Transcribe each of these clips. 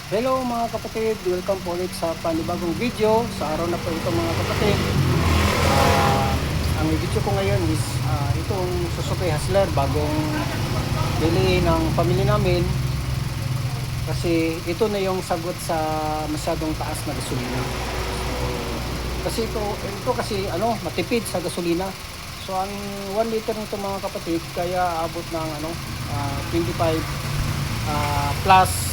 Hello mga kapatid, welcome po ulit sa panibagong video. Sa araw na po ito mga kapatid, ah, ang video ko ngayon is itong Suzuki Hustler, bagong bili ng pamilya namin. Kasi ito na yung sagot sa masyadong taas na gasolina. Kasi ito kasi matipid sa gasolina. So ang 1 liter nito mga kapatid, kaya abot ng 25 plus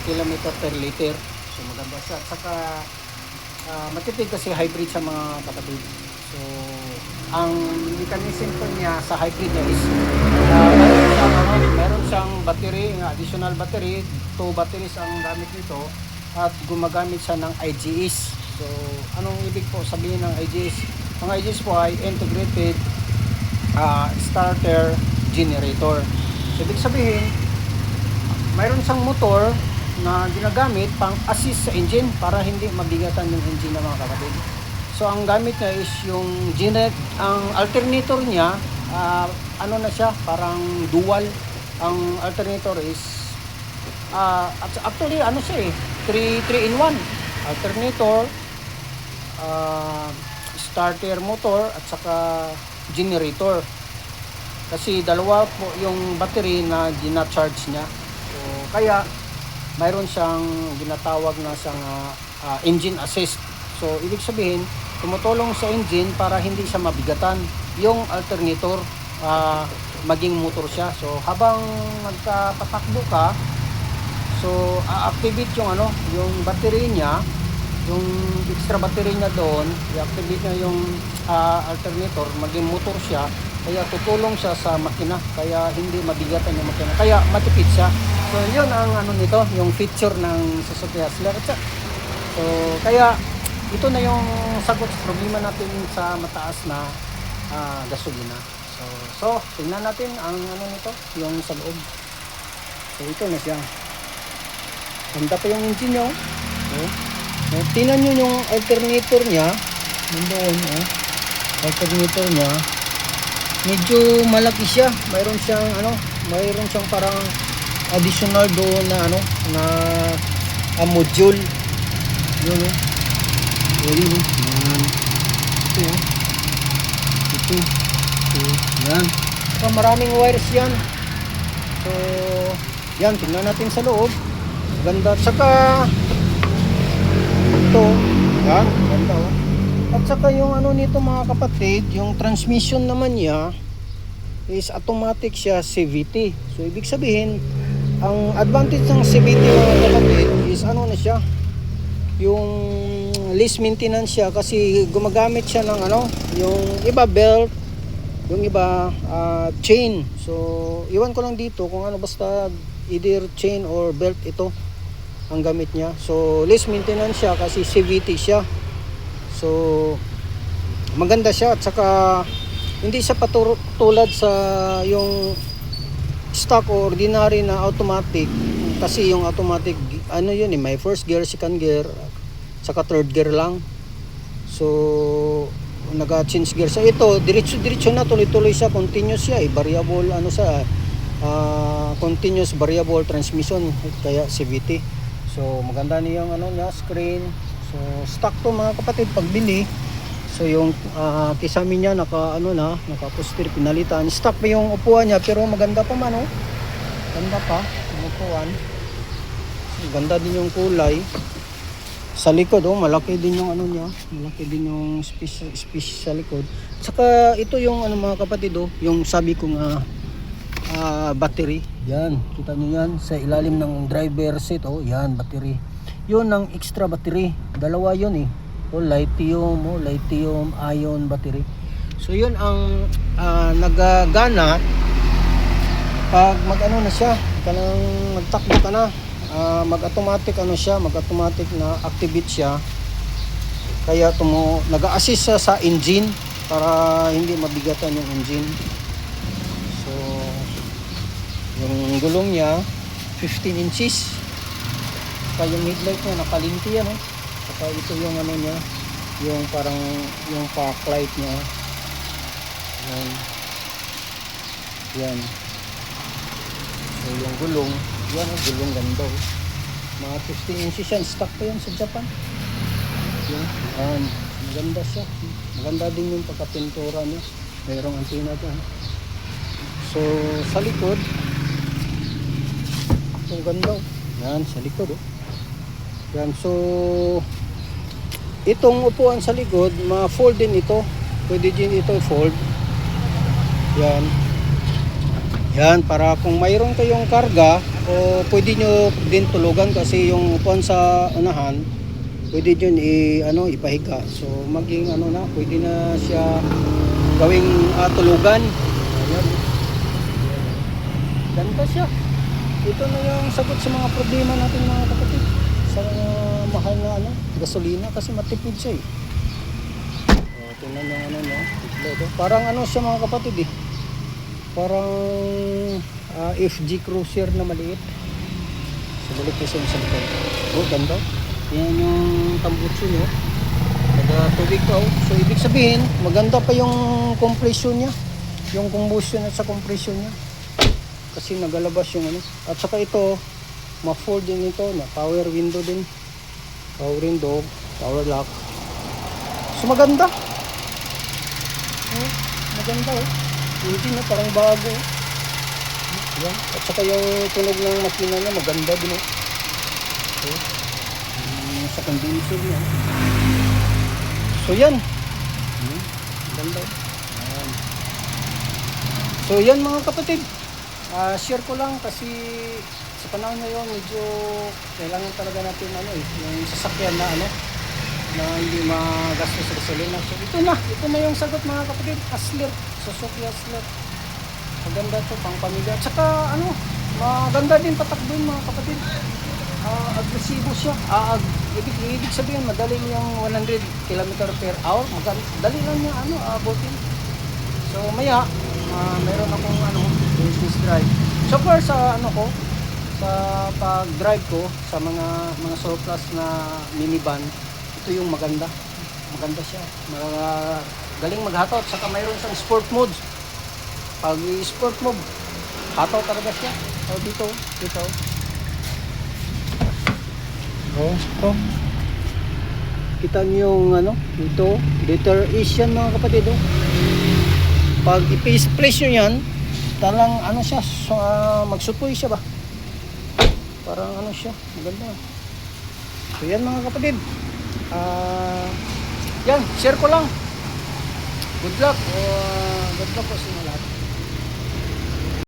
kilometer per liter. So maganda siya. At saka matipid kasi hybrid sa mga kapatid. So ang mechanism po niya sa hybrid niya is meron siyang battery, additional battery, 2 batteries ang gamit nito at gumagamit siya ng IGS. So anong ibig po sabihin ng IGS? Ang IGS po ay integrated starter generator. So ibig sabihin, mayroon siyang motor na ginagamit pang assist sa engine para hindi mabigatan yung engine ng mga kapatid. So ang gamit niya is yung ang alternator niya, na siya, parang dual. Ang alternator is actually siya 3 in 1. Alternator, starter motor at saka generator. Kasi dalawa po yung battery na gina-charge niya. So kaya mayroon siyang ginatawag na siyang engine assist. So ibig sabihin, tumutulong sa engine para hindi siya mabigatan yung alternator, maging motor siya. So habang magpapatakbo ka, so activate yung battery niya, yung extra battery niya doon, i-activate niya yung alternator, maging motor siya. Kaya tutulong siya sa makina, kaya hindi mabigatan yung makina, kaya matipid siya. So yun ang nito, yung feature ng Suzuki Hustler. So kaya ito na yung sagot sa problema natin sa mataas na gasolina. So tingnan natin ang nito, yung sa loob. So ito na siya. Ganda pa yung engine niya. So tingnan nyo yung alternator niya. Nandoon, alternator niya. Medyo malaki siya. Mayroon siyang parang additional doon na na module. Yun Yun. Yan. Ito. Yan. So, maraming wires yan. So, yan. Tingnan natin sa loob. Ganda. Saka ito. Yan. Ganda At saka yung nito mga kapatid, yung transmission naman niya is automatic siya, CVT. So ibig sabihin, ang advantage ng CVT mga kapatid is na siya, yung least maintenance siya, kasi gumagamit siya ng yung iba belt, yung iba chain. So iwan ko lang dito kung basta either chain or belt ito ang gamit niya. So least maintenance siya kasi CVT siya. So maganda siya, at saka hindi siya patulad sa yung stock o ordinary na automatic. Kasi yung automatic yun may first gear, second gear, saka third gear lang. So nag-change gear. So ito diretso na, tuloy-tuloy siya, continuous siya, variable continuous variable transmission, kaya CVT. So maganda niya yung niya, screen. So stock to mga kapatid pagbili. So yung kisame niya naka-poster, pinalitan. Stock pa yung upuan niya, pero maganda pa man Ganda pa yung upuan. So, ganda din yung kulay. Sa likod malaki din yung niya. Malaki din yung space sa likod. Saka ito yung mga kapatid yung sabi kong battery. Yan, kita niyo yan sa ilalim ng driver seat. Yan, battery. Yun ang extra battery. Dalawa yun lithium ion battery. So yun ang nagagana pag na siya, kanang magtakbo ka na, mag-automatic mag-automatic na activate siya. Kaya nag-a-assist siya sa engine para hindi mabigatan yung engine. So yung gulong niya 15 inches. Saka yung headlight niya nakalinti Saka ito yung niya, yung parang yung fog light niya. Yan. So yung gulong, gulong ganda Mga 15 inches yan. Stock pa yan sa Japan. Yan. Maganda siya. Maganda din yung pagkapintura niya. Mayroong antenna dyan. So, sa likod, ang ganda. Yan, sa likod. Yan, so, itong upuan sa likod, ma-fold din ito. Pwede din ito i-fold. Yan. Yan, para kung mayroon kayong karga, o pwede nyo din tulugan kasi yung upuan sa unahan, pwede nyo ipahiga. So, maging pwede na siya gawing tulugan. Ayan. Ganda siya. Ito na yung sagot sa mga problema natin mga kapatid. Sa mahal na gasolina kasi matipid siya eh. Tingnan nyo no. Parang siya mga kapatid eh. Parang FG Cruiser na maliit. So balik ko sa likod. Ganda. Yan yung tambutso nyo. Nagtubig pa So ibig sabihin, maganda pa yung compression niya. Yung combustion at sa compression niya. Kasi nagalabas yung At saka ito, ma-fold din ito na power window din. Power window, power lock. So maganda. Maganda Hindi na parang bago. Yan. At saka yung tunog ng makina niya maganda din sa condenser niya. So yan. Maganda. Yan. So yan mga kapatid. Share ko lang kasi sa panahon ngayon medyo kailangan talaga natin yung sasakyan na na hindi magastos sa gasolina. So ito na yung sagot mga kapatid. Hustler, Suzuki Hustler. Maganda to pang pamilya. Tsaka maganda din patakbuhin mga kapatid. Agresibo siya. Ibig sabihin madali yung 100 km/h. Dali lang niya abutin. So maya meron akong business drive. So far sa sa pag-drive ko sa mga surplus na minivan, ito yung maganda. Maganda siya. Galing maghatot. Saka mayroon siyang sport mode. Pag sport mode, hataw talaga siya. So dito. Kita niyo yung dito. Liter is yan mga kapatid. Pag i-place nyo yan, talang siya, so, magsupoy siya ba? Parang siya, maganda. So yan mga kapatid. Yan, share ko lang. Good luck po sa inyo.